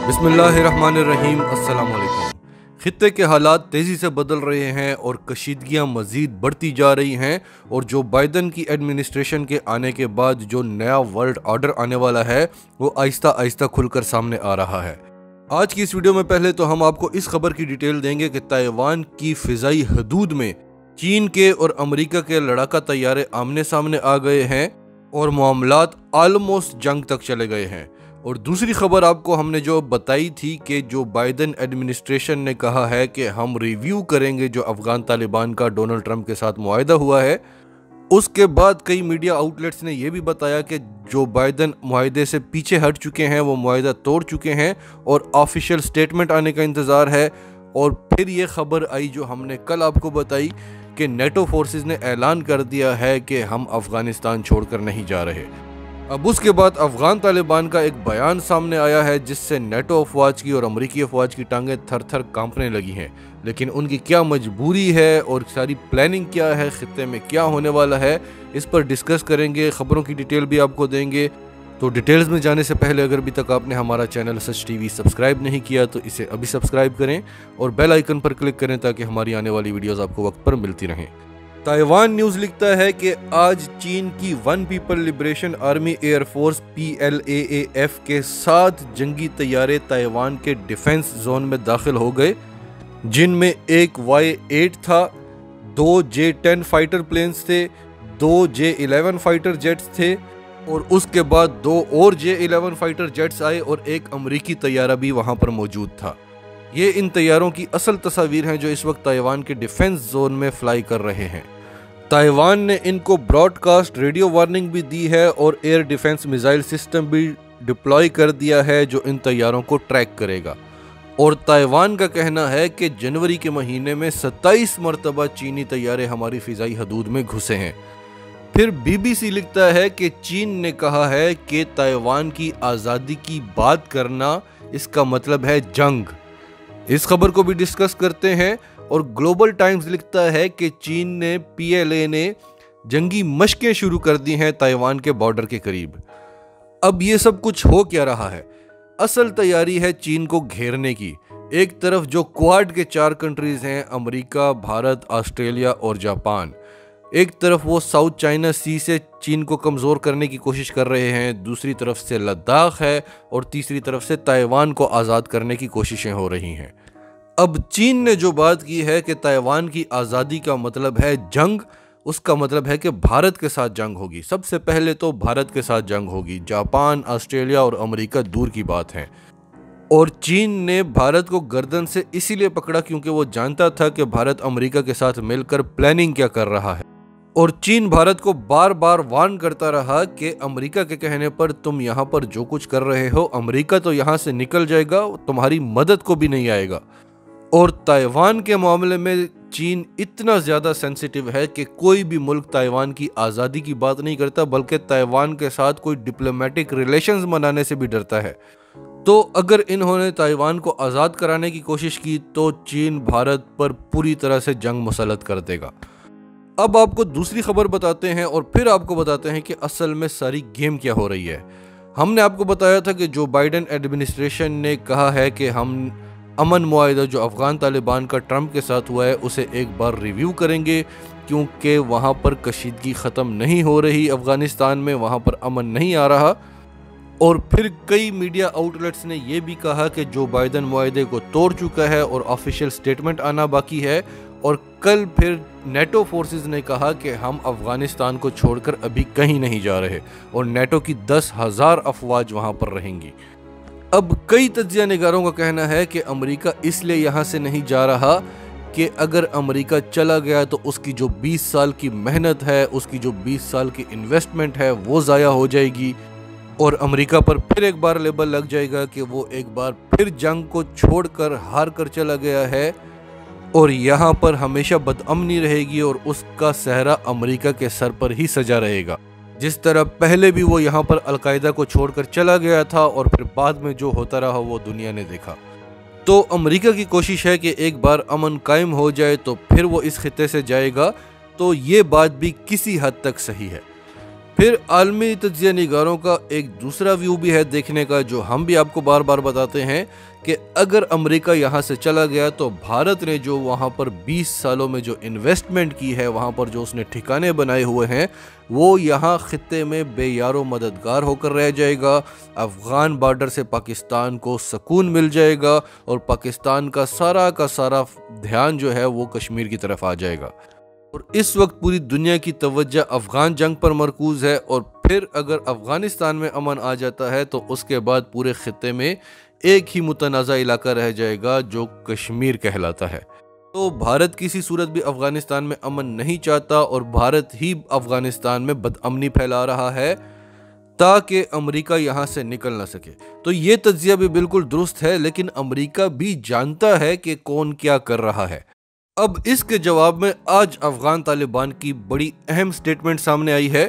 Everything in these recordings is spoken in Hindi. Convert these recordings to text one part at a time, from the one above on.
बिस्मिल्लाहिर्रहमानिर्रहीम। अस्सलाम वालेकुम। खित्ते के हालात तेज़ी से बदल रहे हैं और कशीदगियाँ मज़ीद बढ़ती जा रही हैं और जो बाइडन की एडमिनिस्ट्रेशन के आने के बाद जो नया वर्ल्ड ऑर्डर आने वाला है वो आहिस्ता आहिस्ता खुलकर सामने आ रहा है। आज की इस वीडियो में पहले तो हम आपको इस खबर की डिटेल देंगे कि ताइवान की फ़िज़ाई हदूद में चीन के और अमेरिका के लड़ाका तैयारे आमने सामने आ गए हैं और मामलात आलमोस्ट जंग तक चले गए हैं। और दूसरी खबर आपको हमने जो बताई थी कि जो बाइडन एडमिनिस्ट्रेशन ने कहा है कि हम रिव्यू करेंगे जो अफ़गान तालिबान का डोनाल्ड ट्रंप के साथ मुआहदा हुआ है। उसके बाद कई मीडिया आउटलेट्स ने यह भी बताया कि जो बाइडन मुआहदे से पीछे हट चुके हैं, वो मुआहदा तोड़ चुके हैं और ऑफिशियल स्टेटमेंट आने का इंतज़ार है। और फिर ये खबर आई जो हमने कल आपको बताई कि नेटो फोर्सेस ने ऐलान कर दिया है कि हम अफ़गानिस्तान छोड़कर नहीं जा रहे। अब उसके बाद अफ़गान तालिबान का एक बयान सामने आया है जिससे नेटो अफवाज की और अमरीकी अफवाज की टांगें थर थर कांपने लगी हैं। लेकिन उनकी क्या मजबूरी है और सारी प्लानिंग क्या है, खित्ते में क्या होने वाला है, इस पर डिस्कस करेंगे। ख़बरों की डिटेल भी आपको देंगे। तो डिटेल्स में जाने से पहले अगर अभी तक आपने हमारा चैनल सच टीवी सब्सक्राइब नहीं किया तो इसे अभी सब्सक्राइब करें और बेल आइकन पर क्लिक करें ताकि हमारी आने वाली वीडियोज़ आपको वक्त पर मिलती रहें। ताइवान न्यूज़ लिखता है कि आज चीन की one people liberation army air force PLAAF के 7 जंगी तैयारे ताइवान के डिफेंस जोन में दाखिल हो गए, जिनमें एक Y-8 था, 2 J-10 फाइटर प्लेन्स थे, 2 J-11 फाइटर जेट्स थे और उसके बाद 2 और J-11 फाइटर जेट्स आए और एक अमरीकी तैयारा भी वहां पर मौजूद था। ये इन तैयारों की असल तस्वीर हैं जो इस वक्त ताइवान के डिफेंस जोन में फ्लाई कर रहे हैं। ताइवान ने इनको ब्रॉडकास्ट रेडियो वार्निंग भी दी है और एयर डिफेंस मिसाइल सिस्टम भी डिप्लॉय कर दिया है जो इन तैयारों को ट्रैक करेगा। और ताइवान का कहना है कि जनवरी के महीने में 27 मरतबा चीनी तैयारे हमारी फ़िज़ाई हदूद में घुसे हैं। फिर BBC लिखता है कि चीन ने कहा है कि ताइवान की आज़ादी की बात करना इसका मतलब है जंग। इस खबर को भी डिस्कस करते हैं। और ग्लोबल टाइम्स लिखता है कि चीन ने PLA ने जंगी मशकें शुरू कर दी हैं ताइवान के बॉर्डर के करीब। अब ये सब कुछ हो क्या रहा है? असल तैयारी है चीन को घेरने की। एक तरफ जो क्वाड के 4 कंट्रीज हैं, अमेरिका, भारत, ऑस्ट्रेलिया और जापान, एक तरफ वो साउथ चाइना सी से चीन को कमज़ोर करने की कोशिश कर रहे हैं, दूसरी तरफ से लद्दाख है और तीसरी तरफ से ताइवान को आज़ाद करने की कोशिशें हो रही हैं। अब चीन ने जो बात की है कि ताइवान की आज़ादी का मतलब है जंग, उसका मतलब है कि भारत के साथ जंग होगी। सबसे पहले तो भारत के साथ जंग होगी। जापान, ऑस्ट्रेलिया और अमेरिका दूर की बात है। और चीन ने भारत को गर्दन से इसीलिए पकड़ा क्योंकि वो जानता था कि भारत अमेरिका के साथ मिलकर प्लानिंग क्या कर रहा है। और चीन भारत को बार बार वार्न करता रहा कि अमेरिका के कहने पर तुम यहाँ पर जो कुछ कर रहे हो, अमेरिका तो यहाँ से निकल जाएगा, तुम्हारी मदद को भी नहीं आएगा। और ताइवान के मामले में चीन इतना ज़्यादा सेंसिटिव है कि कोई भी मुल्क ताइवान की आज़ादी की बात नहीं करता, बल्कि ताइवान के साथ कोई डिप्लोमेटिक रिलेशंस बनाने से भी डरता है। तो अगर इन्होंने ताइवान को आज़ाद कराने की कोशिश की तो चीन भारत पर पूरी तरह से जंग मुसल्लत कर देगा। अब आपको दूसरी खबर बताते हैं और फिर आपको बताते हैं कि असल में सारी गेम क्या हो रही है। हमने आपको बताया था कि जो बाइडन एडमिनिस्ट्रेशन ने कहा है कि हम अमन मुआहदा जो अफ़गान तालिबान का ट्रंप के साथ हुआ है उसे एक बार रिव्यू करेंगे, क्योंकि वहाँ पर कशीदगी ख़त्म नहीं हो रही, अफ़गानिस्तान में वहाँ पर अमन नहीं आ रहा। और फिर कई मीडिया आउटलेट्स ने यह भी कहा कि जो बाइडन मुआहदे को तोड़ चुका है और ऑफिशियल स्टेटमेंट आना बाकी है। और कल फिर नेटो फोर्सेस ने कहा कि हम अफ़गानिस्तान को छोड़कर अभी कहीं नहीं जा रहे और नेटो की 10,000 अफवाज वहाँ पर रहेंगी। अब कई तज्जिया निगारों का कहना है कि अमेरिका इसलिए यहाँ से नहीं जा रहा कि अगर अमेरिका चला गया तो उसकी जो 20 साल की मेहनत है, उसकी जो 20 साल की इन्वेस्टमेंट है वो ज़ाया हो जाएगी और अमेरिका पर फिर एक बार लेबल लग जाएगा कि वो एक बार फिर जंग को छोड़कर हार कर चला गया है और यहाँ पर हमेशा बदअमनी रहेगी और उसका सहरा अमेरिका के सर पर ही सजा रहेगा। जिस तरह पहले भी वो यहाँ पर अलकायदा को छोड़कर चला गया था और फिर बाद में जो होता रहा वो दुनिया ने देखा। तो अमेरिका की कोशिश है कि एक बार अमन कायम हो जाए तो फिर वो इस खित्ते से जाएगा। तो ये बात भी किसी हद तक सही है। फिर आलमी तज्जिया निगारों का एक दूसरा व्यू भी है देखने का, जो हम भी आपको बार बार बताते हैं कि अगर अमेरिका यहाँ से चला गया तो भारत ने जो वहाँ पर 20 सालों में जो इन्वेस्टमेंट की है, वहाँ पर जो उसने ठिकाने बनाए हुए हैं, वो यहाँ खित्ते में बेयारो मददगार होकर रह जाएगा। अफ़गान बॉर्डर से पाकिस्तान को सुकून मिल जाएगा और पाकिस्तान का सारा ध्यान जो है वो कश्मीर की तरफ आ जाएगा। और इस वक्त पूरी दुनिया की तवज्जो अफ़गान जंग पर मरकूज है, और फिर अगर अफ़गानिस्तान में अमन आ जाता है तो उसके बाद पूरे खित्ते में एक ही मुतनाज़ा इलाका रह जाएगा जो कश्मीर कहलाता है। तो भारत किसी सूरत भी अफ़गानिस्तान में अमन नहीं चाहता और भारत ही अफ़गानिस्तान में बदअमनी फैला रहा है ताकि अमेरिका यहाँ से निकल ना सके। तो ये तज्जिया भी बिल्कुल दुरुस्त है, लेकिन अमेरिका भी जानता है कि कौन क्या कर रहा है। अब इसके जवाब में आज अफ़गान तालिबान की बड़ी अहम स्टेटमेंट सामने आई है।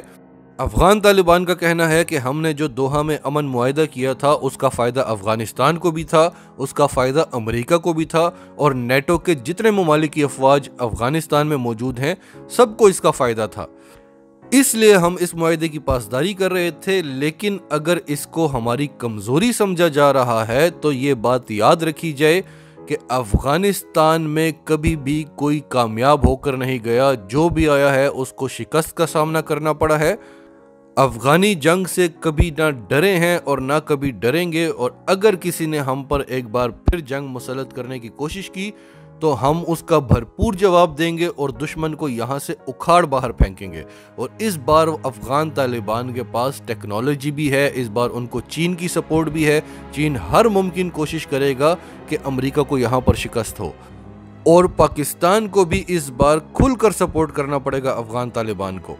अफ़गान तालिबान का कहना है कि हमने जो दोहा में अमन मुआहिदा किया था उसका फ़ायदा अफ़गानिस्तान को भी था, उसका फ़ायदा अमेरिका को भी था, और नेटो के जितने ममालिक की अफवाज अफ़गानिस्तान में मौजूद हैं सबको इसका फ़ायदा था। इसलिए हम इस मुआहिदे की पासदारी कर रहे थे। लेकिन अगर इसको हमारी कमज़ोरी समझा जा रहा है तो ये बात याद रखी जाए कि अफ़गानिस्तान में कभी भी कोई कामयाब होकर नहीं गया। जो भी आया है उसको शिकस्त का सामना करना पड़ा है। अफ़गानी जंग से कभी ना डरे हैं और ना कभी डरेंगे, और अगर किसी ने हम पर एक बार फिर जंग मुसल्लत करने की कोशिश की तो हम उसका भरपूर जवाब देंगे और दुश्मन को यहाँ से उखाड़ बाहर फेंकेंगे। और इस बार अफ़गान तालिबान के पास टेक्नोलॉजी भी है, इस बार उनको चीन की सपोर्ट भी है। चीन हर मुमकिन कोशिश करेगा कि अमेरिका को यहाँ पर शिकस्त हो, और पाकिस्तान को भी इस बार खुलकर सपोर्ट करना पड़ेगा अफ़गान तालिबान को।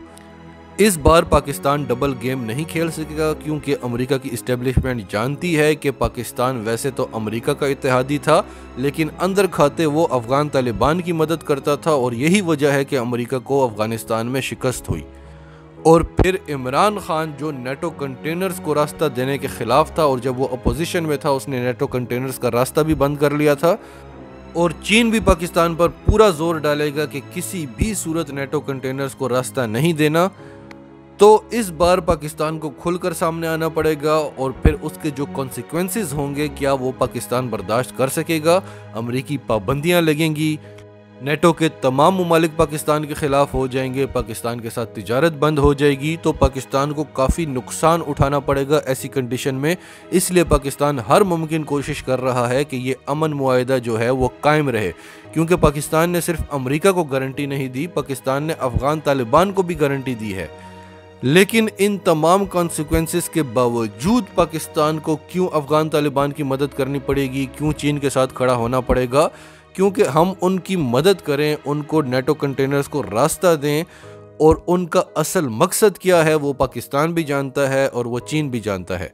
इस बार पाकिस्तान डबल गेम नहीं खेल सकेगा, क्योंकि अमेरिका की इस्टेब्लिशमेंट जानती है कि पाकिस्तान वैसे तो अमेरिका का इत्तेहादी था, लेकिन अंदर खाते वो अफ़गान तालिबान की मदद करता था, और यही वजह है कि अमेरिका को अफ़गानिस्तान में शिकस्त हुई। और फिर इमरान खान जो नेटो कंटेनर्स को रास्ता देने के ख़िलाफ़ था, और जब वो अपोजिशन में था उसने नेटो कंटेनर्स का रास्ता भी बंद कर लिया था। और चीन भी पाकिस्तान पर पूरा जोर डालेगा कि किसी भी सूरत नेटो कंटेनर्स को रास्ता नहीं देना। तो इस बार पाकिस्तान को खुलकर सामने आना पड़ेगा, और फिर उसके जो कॉन्सिक्वेंसेस होंगे, क्या वो पाकिस्तान बर्दाश्त कर सकेगा। अमरीकी पाबंदियां लगेंगी, नेटो के तमाम ममालिक पाकिस्तान के ख़िलाफ़ हो जाएंगे, पाकिस्तान के साथ तिजारत बंद हो जाएगी, तो पाकिस्तान को काफ़ी नुकसान उठाना पड़ेगा ऐसी कंडीशन में। इसलिए पाकिस्तान हर मुमकिन कोशिश कर रहा है कि ये अमन मुआहिदा जो है वो कायम रहे, क्योंकि पाकिस्तान ने सिर्फ अमेरिका को गारंटी नहीं दी, पाकिस्तान ने अफ़गान तालिबान को भी गारंटी दी है। लेकिन इन तमाम कॉन्सिक्वेंसेस के बावजूद पाकिस्तान को क्यों अफ़गान तालिबान की मदद करनी पड़ेगी, क्यों चीन के साथ खड़ा होना पड़ेगा? क्योंकि हम उनकी मदद करें, उनको नेटो कंटेनर्स को रास्ता दें, और उनका असल मकसद क्या है वो पाकिस्तान भी जानता है और वो चीन भी जानता है।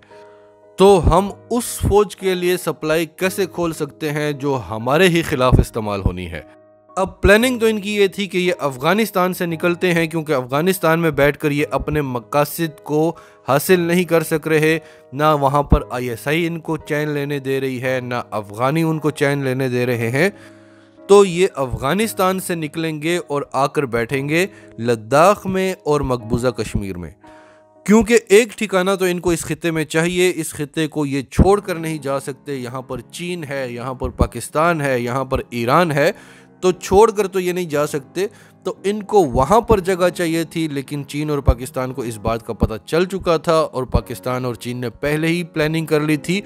तो हम उस फौज के लिए सप्लाई कैसे खोल सकते हैं जो हमारे ही खिलाफ इस्तेमाल होनी है। अब प्लानिंग तो इनकी ये थी कि ये अफ़गानिस्तान से निकलते हैं, क्योंकि अफ़गानिस्तान में बैठकर ये अपने मकासद को हासिल नहीं कर सक रहे। ना वहाँ पर ISI इनको चैन लेने दे रही है, ना अफ़गानी उनको चैन लेने दे रहे हैं। तो ये अफ़गानिस्तान से निकलेंगे और आकर बैठेंगे लद्दाख में और मकबूजा कश्मीर में, क्योंकि एक ठिकाना तो इनको इस खित्ते में चाहिए। इस खित्ते को ये छोड़ कर नहीं जा सकते। यहाँ पर चीन है, यहाँ पर पाकिस्तान है, यहाँ पर ईरान है, तो छोड़कर तो ये नहीं जा सकते। तो इनको वहाँ पर जगह चाहिए थी, लेकिन चीन और पाकिस्तान को इस बात का पता चल चुका था, और पाकिस्तान और चीन ने पहले ही प्लानिंग कर ली थी।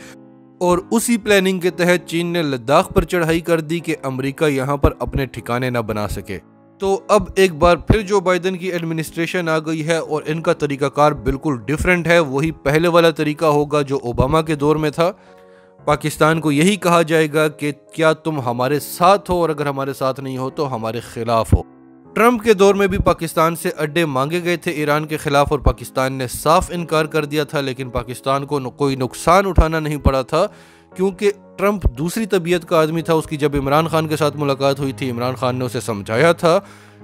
और उसी प्लानिंग के तहत चीन ने लद्दाख पर चढ़ाई कर दी कि अमेरिका यहाँ पर अपने ठिकाने ना बना सके। तो अब एक बार फिर जो बाइडेन की एडमिनिस्ट्रेशन आ गई है, और इनका तरीकाकार बिल्कुल डिफरेंट है। वही पहले वाला तरीका होगा जो ओबामा के दौर में था। पाकिस्तान को यही कहा जाएगा कि क्या तुम हमारे साथ हो, और अगर हमारे साथ नहीं हो तो हमारे खिलाफ हो। ट्रंप के दौर में भी पाकिस्तान से अड्डे मांगे गए थे ईरान के खिलाफ, और पाकिस्तान ने साफ इनकार कर दिया था। लेकिन पाकिस्तान को कोई नुकसान उठाना नहीं पड़ा था, क्योंकि ट्रंप दूसरी तबीयत का आदमी था। उसकी जब इमरान खान के साथ मुलाकात हुई थी, इमरान खान ने उसे समझाया था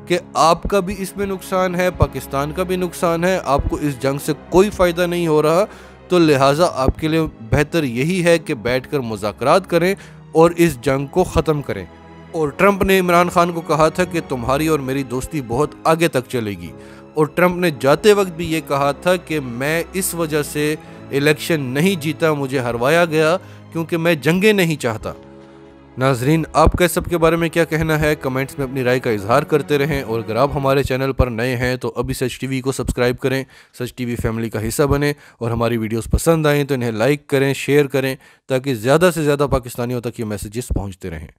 कि आपका भी इसमें नुकसान है, पाकिस्तान का भी नुकसान है, आपको इस जंग से कोई फ़ायदा नहीं हो रहा, तो लिहाजा आपके लिए बेहतर यही है कि बैठकर मुज़ाकरात करें और इस जंग को ख़त्म करें। और ट्रंप ने इमरान खान को कहा था कि तुम्हारी और मेरी दोस्ती बहुत आगे तक चलेगी। और ट्रंप ने जाते वक्त भी ये कहा था कि मैं इस वजह से इलेक्शन नहीं जीता, मुझे हरवाया गया क्योंकि मैं जंगें नहीं चाहता। नाजरीन, आपका इस सब के बारे में क्या कहना है? कमेंट्स में अपनी राय का इजहार करते रहें, और अगर आप हमारे चैनल पर नए हैं तो अभी सच टीवी को सब्सक्राइब करें, सच टीवी फैमिली का हिस्सा बने, और हमारी वीडियोस पसंद आएँ तो इन्हें लाइक करें, शेयर करें, ताकि ज़्यादा से ज़्यादा पाकिस्तानियों तक ये मैसेजेस पहुँचते रहें।